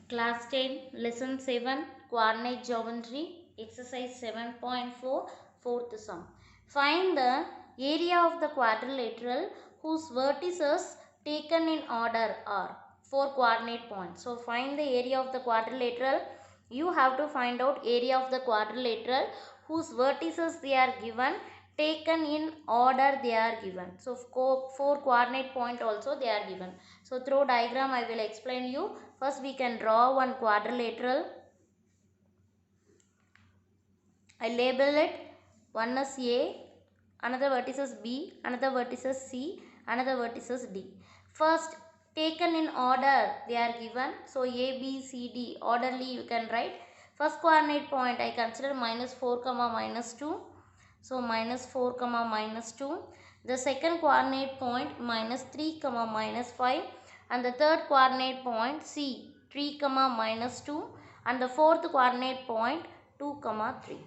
Class 10, Lesson 7, Coordinate Geometry, Exercise 7.4, fourth sum. Find the area of the quadrilateral whose vertices taken in order are 4 coordinate points. So, find the area of the quadrilateral. You have to find out area of the quadrilateral whose vertices they are given, taken in order they are given. So, 4 coordinate point also they are given. So, through diagram I will explain you. First we can draw one quadrilateral. I label it. One is A, another vertex is B, another vertex is C, another vertex is D. First taken in order they are given. So A, B, C, D orderly you can write. First coordinate point I consider -4, -2. So -4, -2. The second coordinate point -3, -5. And the third coordinate point C 3, -2. And the fourth coordinate point 2, 3.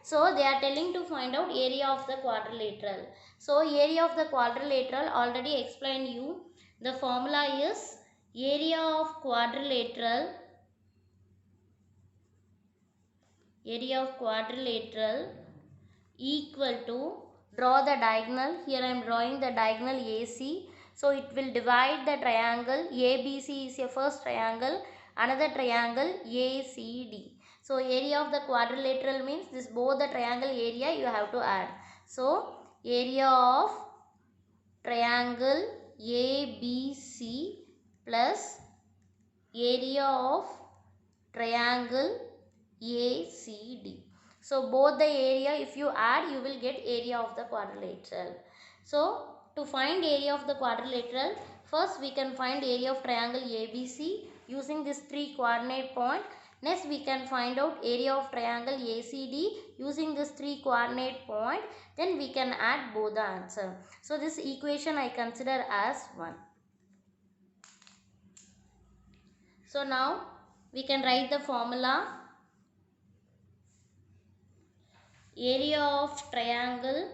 So they are telling to find out area of the quadrilateral. So area of the quadrilateral already explained you. The formula is area of quadrilateral equal to, draw the diagonal. Here I am drawing the diagonal AC. So it will divide the triangle ABC is a first triangle, another triangle ACD. So area of the quadrilateral means this both the triangle area you have to add. So area of triangle ABC plus area of triangle ACD. So both the area if you add you will get area of the quadrilateral. So to find area of the quadrilateral, first we can find area of triangle ABC using this 3 coordinate point. Next we can find out area of triangle ACD using this 3 coordinate point. Then we can add both the answer. So this equation I consider as 1. So now we can write the formula. Area of triangle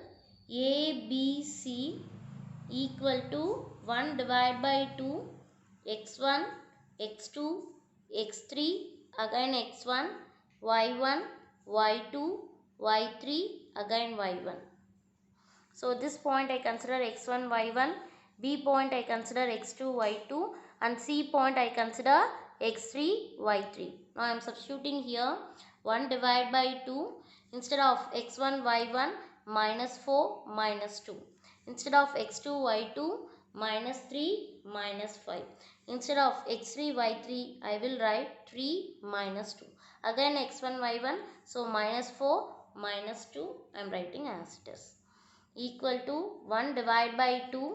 ABC equal to 1 divided by 2 x1, x2, x3, again x1, y1, y2, y3, again y1. So this point I consider x1, y1, B point I consider x2, y2 and C point I consider x3, y3. Now I am substituting here 1 divided by 2 instead of x1, y1 -4 -2. Instead of x2, y2 -3 -5. Instead of x3, y3 I will write 3 -2. Again x1, y1 so -4 -2 I am writing as it is. Equal to 1 divided by 2.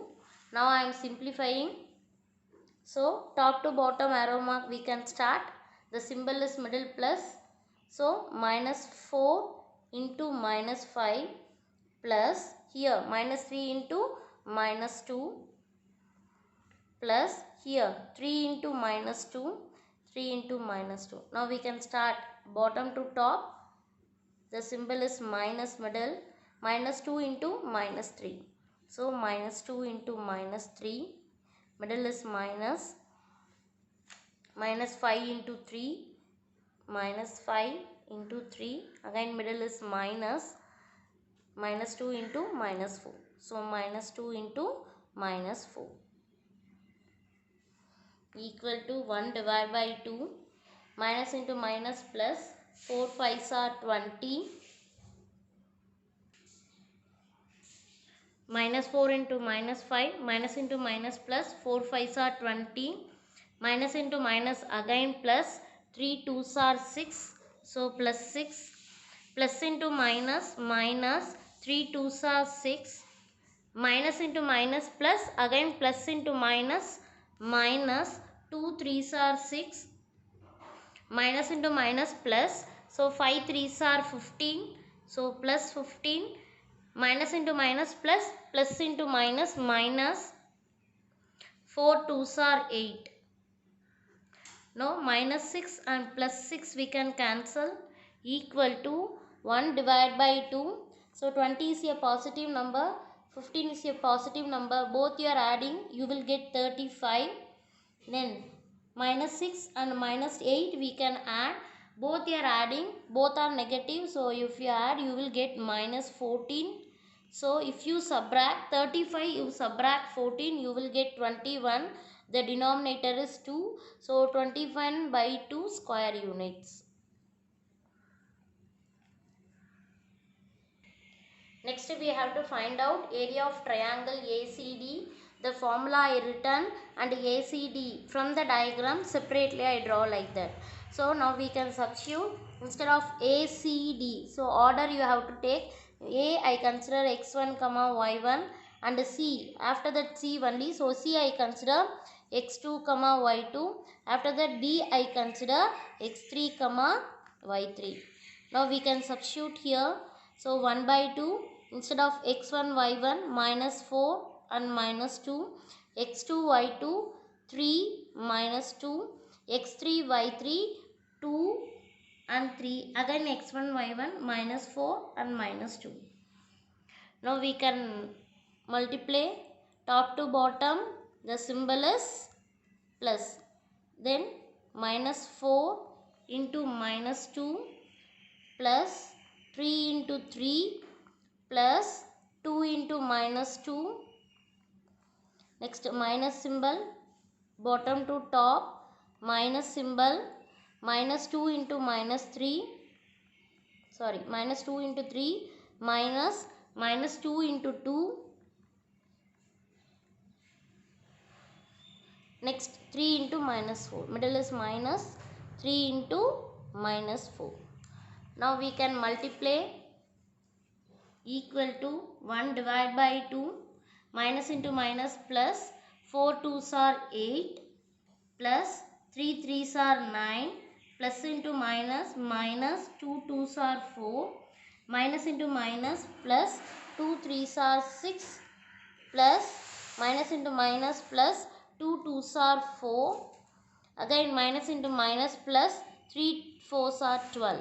Now I am simplifying. So top to bottom arrow mark we can start. The symbol is middle plus. So -4 into -5 plus here -3 into -2 plus here 3 into -2, 3 into -2. Now we can start bottom to top. The symbol is minus middle. -2 into -3. So -2 into -3. Middle is minus. -5 into 3. -5 into 3. Again middle is minus. -2 into -4. So -2 into -4. Equal to 1 divided by 2. Minus into minus plus. 4 5s are 20. -4 into -5, minus into minus plus, 4 5s are 20, minus into minus again plus, 3 2s are 6, so plus 6, plus into minus, minus, 3 2s are 6, minus into minus plus, again plus into minus, minus, 2 3s are 6, minus into minus plus, so 5 3s are 15, so plus 15, minus into minus plus, plus into minus, minus, 4 2s are 8. Now minus 6 and plus 6 we can cancel, equal to 1 divided by 2. So 20 is a positive number, 15 is a positive number, both you are adding, you will get 35. Then minus 6 and minus 8 we can add. Both you are adding, both are negative. So if you add, you will get minus 14. So if you subtract 35, you subtract 14, you will get 21. The denominator is 2. So 21 by 2 square units. Next we have to find out area of triangle ACD. The formula I written and ACD from the diagram separately I draw like that. So now we can substitute instead of ACD. So order you have to take. A I consider x1 comma y1 and C after that C only. So C I consider x2 comma y2. After that D I consider x3 comma y3. Now we can substitute here. So 1 by 2 instead of x1 y1 minus 4 and minus 2, x2 y2 3 minus 2, x3 y3 2 and 3, again x1 y1 minus 4 and minus 2. Now we can multiply top to bottom, the symbol is plus, then minus 4 into minus 2 plus 3 into 3 plus 2 into minus 2. Next minus symbol, bottom to top, minus symbol, minus 2 into minus 3, sorry, minus 2 into 3, minus 2 into 2. Next 3 into minus 4, middle is minus, 3 into minus 4. Now we can multiply equal to 1 divided by 2, minus into minus plus, 4 2s are 8, plus 3 3s are 9, plus into minus, minus 2 2s are 4, minus into minus plus 2 3s are 6, plus minus into minus plus 2 2s are 4, again minus into minus plus 3 4s are 12.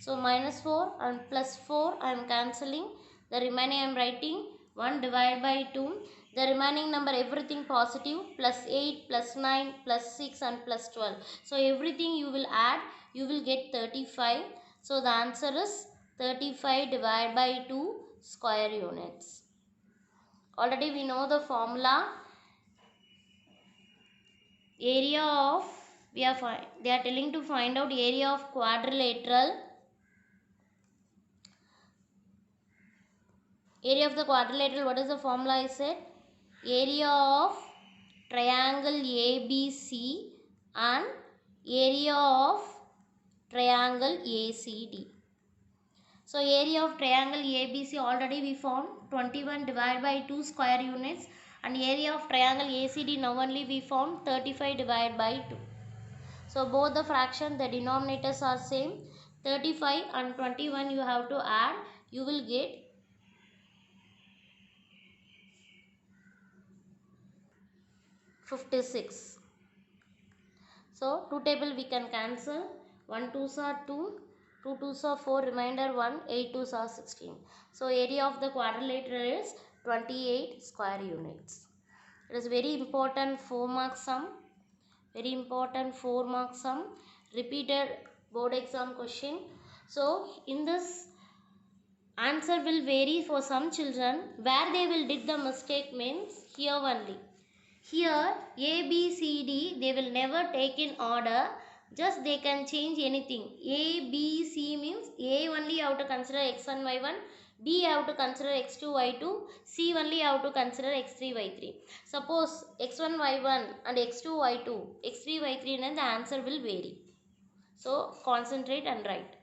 So minus 4 and plus 4 I am cancelling. The remaining I am writing 1 divided by 2. The remaining number everything positive, plus 8, plus 9, plus 6 and plus 12. So everything you will add, you will get 35. So the answer is 35 divided by 2 square units. Already we know the formula. Area of, they are telling to find out area of quadrilateral. Area of the quadrilateral, what is the formula I said? Area of triangle ABC and area of triangle ACD. So area of triangle ABC already we found 21 divided by 2 square units, and area of triangle ACD now only we found 35 divided by 2. So both the fraction, the denominators are same. 35 and 21 you have to add, you will get 56. So 2 table we can cancel. 1 2s are 2, 2 2s are 4, remainder 1, 8 2s are 16. So area of the quadrilateral is 28 square units. It is very important 4 mark sum. Very important 4 mark sum. Repeated board exam question. So in this answer will vary for some children. Where they will did the mistake means here only. Here A, B, C, D they will never take in order. Just they can change anything. A, B, C means A only you have to consider x1, y1. B you have to consider x2, y2. C only you have to consider x3, y3. Suppose x1, y1 and x2, y2, x3, y3 then the answer will vary. So concentrate and write.